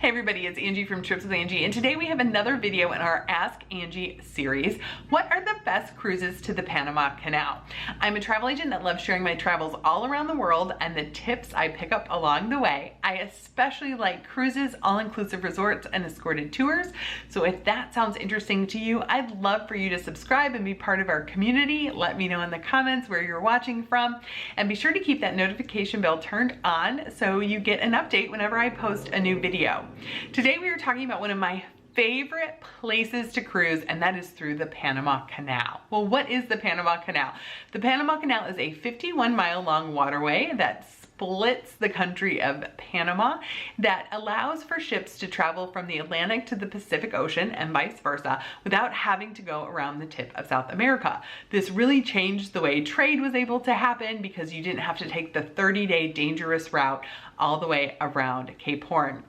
Hey everybody, it's Angie from Trips with Angie, and today we have another video in our Ask Angie series. What are the best cruises to the Panama Canal? I'm a travel agent that loves sharing my travels all around the world and the tips I pick up along the way. I especially like cruises, all-inclusive resorts, and escorted tours. So if that sounds interesting to you, I'd love for you to subscribe and be part of our community. Let me know in the comments where you're watching from, and be sure to keep that notification bell turned on so you get an update whenever I post a new video. Today we are talking about one of my favorite places to cruise, and that is through the Panama Canal. Well, what is the Panama Canal? The Panama Canal is a 51-mile long waterway that splits the country of Panama, that allows for ships to travel from the Atlantic to the Pacific Ocean and vice versa without having to go around the tip of South America. This really changed the way trade was able to happen because you didn't have to take the 30-day dangerous route all the way around Cape Horn.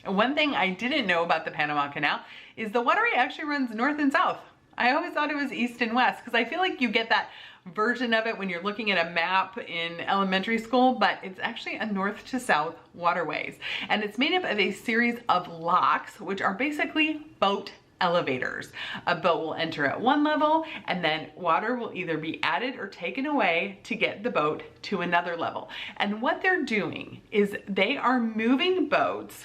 One thing I didn't know about the Panama Canal is the waterway actually runs north and south. I always thought it was east and west because I feel like you get that version of it when you're looking at a map in elementary school, but it's actually a north to south waterways. And it's made up of a series of locks, which are basically boat elevators. A boat will enter at one level, and then water will either be added or taken away to get the boat to another level. And what they're doing is they are moving boats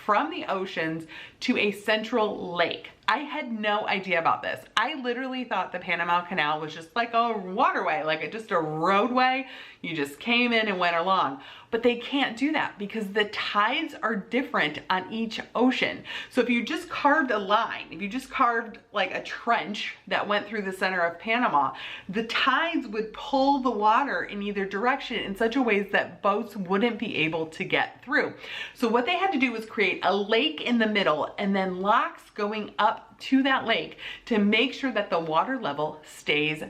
from the oceans to a central lake. I had no idea about this. I literally thought the Panama Canal was just like a waterway, like just a roadway. You just came in and went along. But they can't do that because the tides are different on each ocean. So if you just carved a line, if you just carved like a trench that went through the center of Panama, the tides would pull the water in either direction in such a way that boats wouldn't be able to get through. So what they had to do was create a lake in the middle and then locks going up to that lake to make sure that the water level stays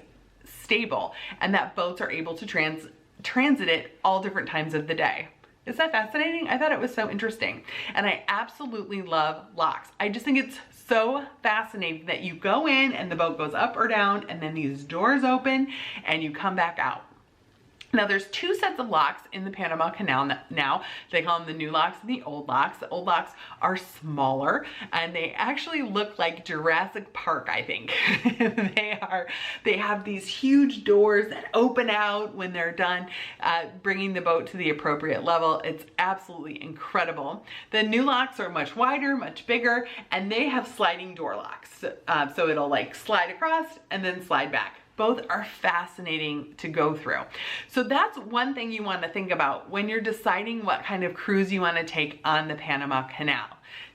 stable and that boats are able to transit it all different times of the day. Is that fascinating? I thought it was so interesting. And I absolutely love locks. I just think it's so fascinating that you go in and the boat goes up or down and then these doors open and you come back out. Now there's two sets of locks in the Panama Canal now. They call them the new locks and the old locks. The old locks are smaller and they actually look like Jurassic Park, I think. They have these huge doors that open out when they're done bringing the boat to the appropriate level. It's absolutely incredible. The new locks are much wider, much bigger, and they have sliding door locks. So it'll like slide across and then slide back. Both are fascinating to go through. So that's one thing you want to think about when you're deciding what kind of cruise you want to take on the Panama Canal.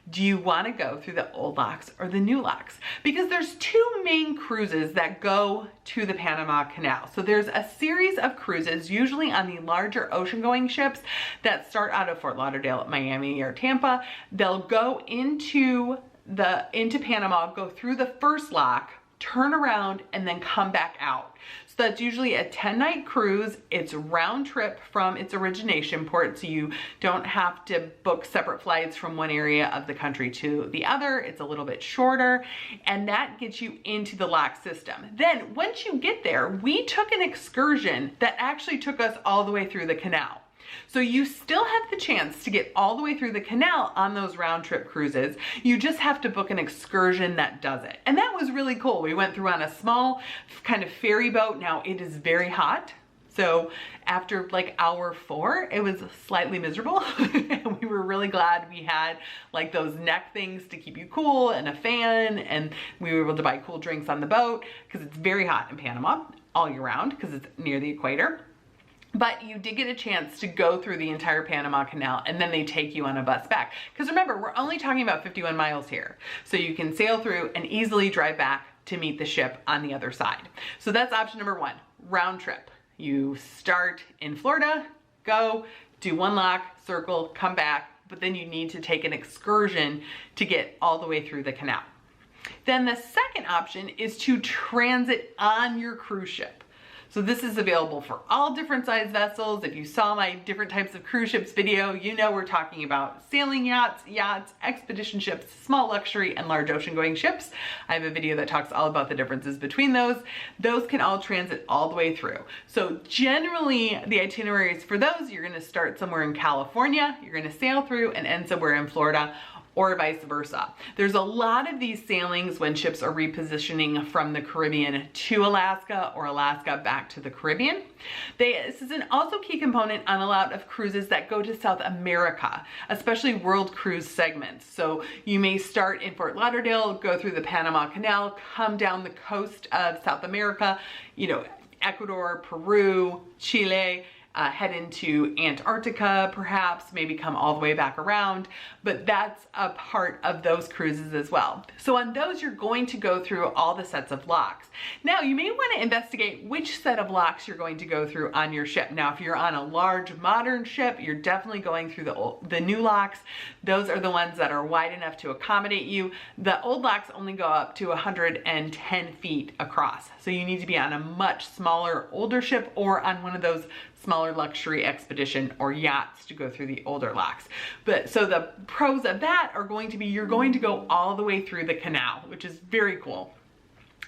Do you want to go through the old locks or the new locks? Because there's two main cruises that go to the Panama Canal. So there's a series of cruises, usually on the larger ocean-going ships that start out of Fort Lauderdale, Miami, or Tampa. They'll go into Panama, go through the first lock, turn around, and then come back out. So that's usually a 10-night cruise. It's round trip from its origination port, so you don't have to book separate flights from one area of the country to the other. It's a little bit shorter, and that gets you into the lock system. Then once you get there, we took an excursion that actually took us all the way through the canal. So you still have the chance to get all the way through the canal on those round trip cruises. You just have to book an excursion that does it. And that was really cool. We went through on a small kind of ferry boat. Now it is very hot. So after like hour 4, it was slightly miserable. And we were really glad we had like those neck things to keep you cool and a fan. And we were able to buy cool drinks on the boat because it's very hot in Panama all year round because it's near the equator. But you did get a chance to go through the entire Panama Canal, and then they take you on a bus back. Because remember, we're only talking about 51 miles here. So you can sail through and easily drive back to meet the ship on the other side. So that's option number 1, round trip. You start in Florida, go, do one lock, circle, come back, but then you need to take an excursion to get all the way through the canal. Then the second option is to transit on your cruise ship. So this is available for all different size vessels. If you saw my different types of cruise ships video, you know we're talking about sailing yachts, expedition ships, small luxury, and large ocean going ships. I have a video that talks all about the differences between those. Those can all transit all the way through. So generally the itineraries for those, you're gonna start somewhere in California, you're gonna sail through and end somewhere in Florida, or vice versa. There's a lot of these sailings when ships are repositioning from the Caribbean to Alaska or Alaska back to the Caribbean. This is an also key component on a lot of cruises that go to South America, especially world cruise segments. So you may start in Fort Lauderdale, go through the Panama Canal, come down the coast of South America, Ecuador, Peru, Chile, head into Antarctica, perhaps, maybe come all the way back around, but that's a part of those cruises as well. So on those, you're going to go through all the sets of locks. Now, you may want to investigate which set of locks you're going to go through on your ship. Now, if you're on a large modern ship, you're definitely going through the new locks. Those are the ones that are wide enough to accommodate you. The old locks only go up to 110 feet across. So you need to be on a much smaller, older ship or on one of those smaller luxury expedition or yachts to go through the older locks. But so the pros of that are going to be, you're going to go all the way through the canal, which is very cool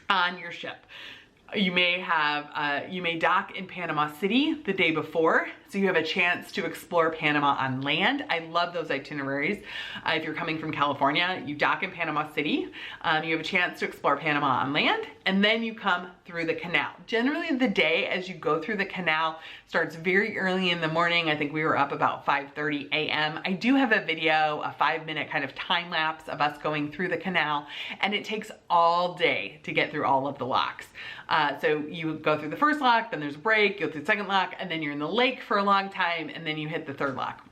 on your ship. You may dock in Panama City the day before, so you have a chance to explore Panama on land. I love those itineraries. If you're coming from California, you dock in Panama City, you have a chance to explore Panama on land, and then you come through the canal. Generally the day as you go through the canal starts very early in the morning. I think we were up about 5:30 a.m. I do have a video, a 5-minute kind of time lapse of us going through the canal, and it takes all day to get through all of the locks. So you go through the first lock, then there's a break, you go through the second lock, and then you're in the lake for a long time, and then you hit the third lock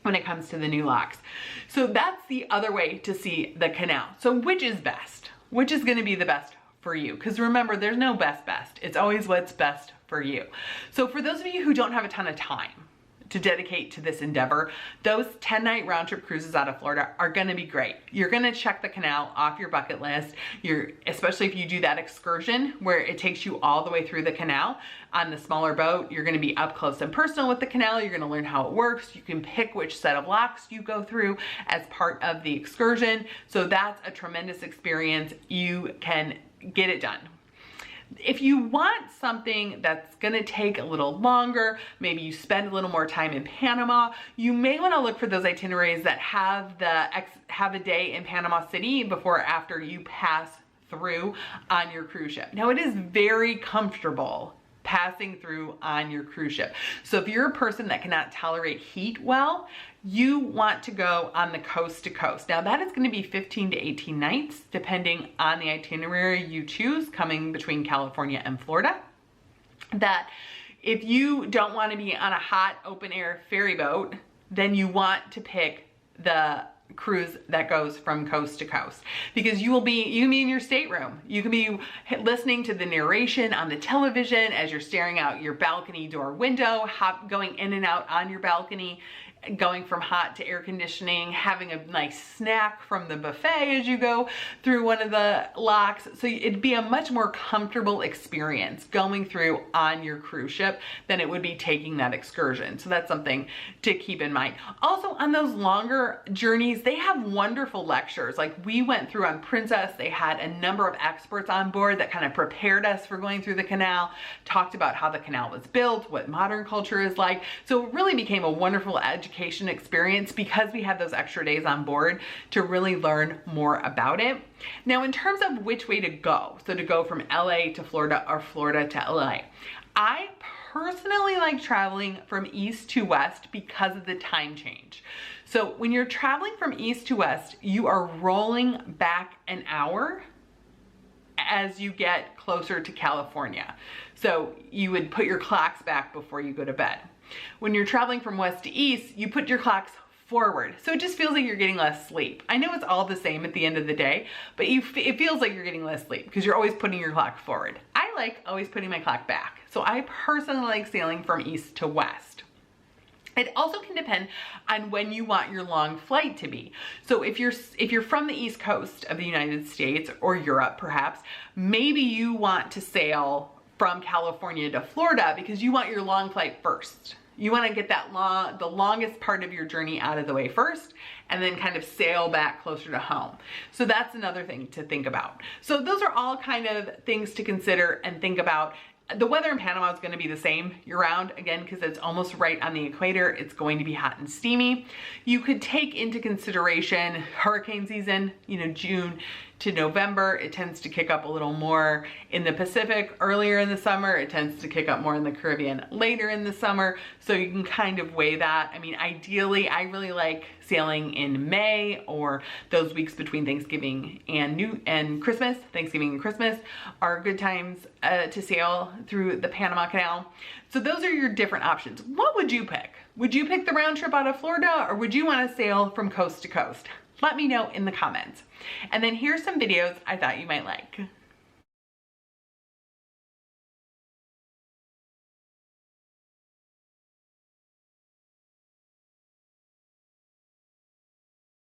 when it comes to the new locks. So that's the other way to see the canal. So which is best? Which is gonna be the best for you? Because remember, there's no best. It's always what's best for you. So for those of you who don't have a ton of time to dedicate to this endeavor, those 10-night round trip cruises out of Florida are gonna be great. You're gonna check the canal off your bucket list. Especially if you do that excursion where it takes you all the way through the canal on the smaller boat, you're gonna be up close and personal with the canal. You're gonna learn how it works. You can pick which set of locks you go through as part of the excursion. So that's a tremendous experience. You can get it done. If you want something that's gonna take a little longer, maybe you spend a little more time in Panama, you may wanna look for those itineraries that have a day in Panama City before or after you pass through on your cruise ship. Now, it is very comfortable passing through on your cruise ship. So if you're a person that cannot tolerate heat well, you want to go on the coast to coast. Now that is going to be 15 to 18 nights, depending on the itinerary you choose, coming between California and Florida. That if you don't want to be on a hot open air ferry boat, then you want to pick the cruise that goes from coast to coast, because you can be in your stateroom. You can be listening to the narration on the television as you're staring out your balcony door window, going in and out on your balcony, going from hot to air conditioning, having a nice snack from the buffet as you go through one of the locks. So it'd be a much more comfortable experience going through on your cruise ship than it would be taking that excursion. So that's something to keep in mind. Also, on those longer journeys, they have wonderful lectures. Like we went through on Princess, they had a number of experts on board that kind of prepared us for going through the canal, talked about how the canal was built, what modern culture is like. So it really became a wonderful education experience because we had those extra days on board to really learn more about it. Now, in terms of which way to go, so to go from LA to Florida or Florida to LA, I personally like traveling from east to west because of the time change. So when you're traveling from east to west, you are rolling back an hour as you get closer to California. So you would put your clocks back before you go to bed. When you're traveling from west to east, you put your clocks forward. So it just feels like you're getting less sleep. I know it's all the same at the end of the day, but it feels like you're getting less sleep because you're always putting your clock forward. I like always putting my clock back. So I personally like sailing from east to west. It also can depend on when you want your long flight to be. So if you're from the East Coast of the United States or Europe perhaps, maybe you want to sail from California to Florida because you want your long flight first. You want to get the longest part of your journey out of the way first and then kind of sail back closer to home. So that's another thing to think about. So those are all kind of things to consider and think about. The weather in Panama is going to be the same year-round, again, because it's almost right on the equator. It's going to be hot and steamy. You could take into consideration hurricane season, you know, June to November. It tends to kick up a little more in the Pacific earlier in the summer. It tends to kick up more in the Caribbean later in the summer. So you can kind of weigh that. I mean, ideally, I really like sailing in May or those weeks between Thanksgiving and Christmas. Thanksgiving and Christmas are good times to sail through the Panama Canal. So those are your different options. What would you pick? Would you pick the round trip out of Florida, or would you want to sail from coast to coast? Let me know in the comments. And then here's some videos I thought you might like.